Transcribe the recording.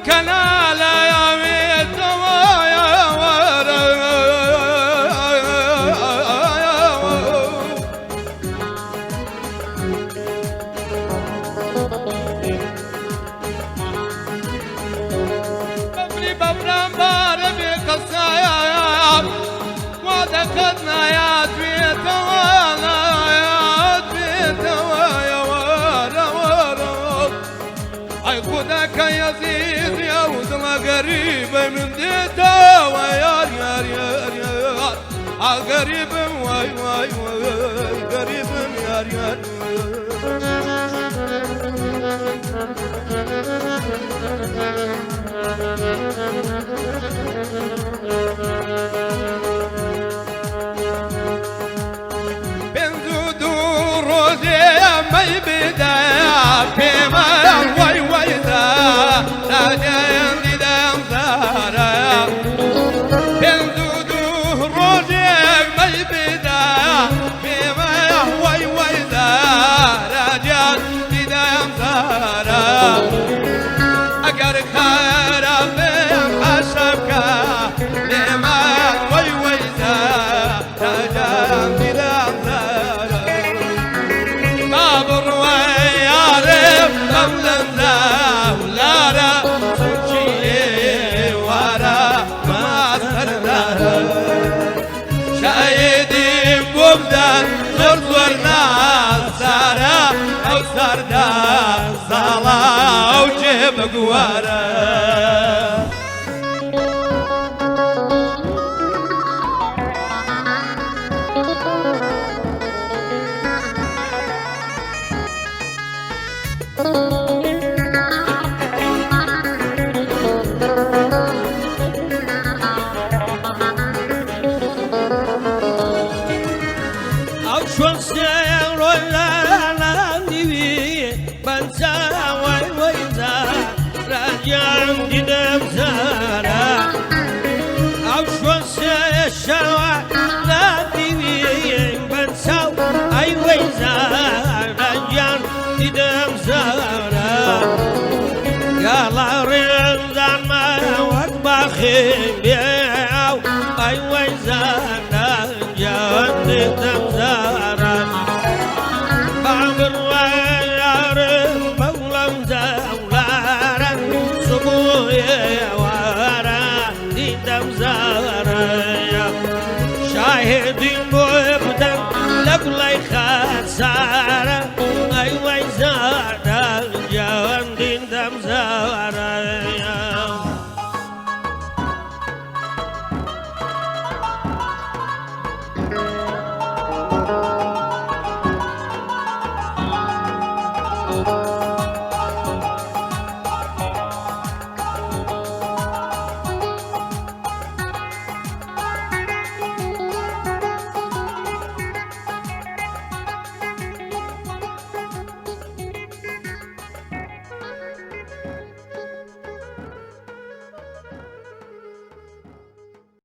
كنالا يا ميت يا ورا ببري ببرام باربي قصايا وذكرنا يا بيت وانا يا بيت يا ورا ورا اي خدك يزيد يا وزن قريب من ديتا ويار يار يار يار قريب واي واي واي قريب يار يار بنزودو روزي ما يبدا بما واي واي ذا راجع دم زارا بنزودو روزي ما يبدا بما واي واي ذا راجع دم زارا اگر خراب حسبك لما واي واي ذا راجع دم زارا بابر ويارب قبلنا ولارا سوشي ورا ما سرنا شايدي بوبدان زرزورنا سارا او سردا صلا وجيب قوارا يلا رمضان ما وطبخي بيعو اي ويزانا جاند تمزارا بابر ويارم بولم زولارا سبوي وارا دي تمزارا شاهدين بوبدن لبلي خسارا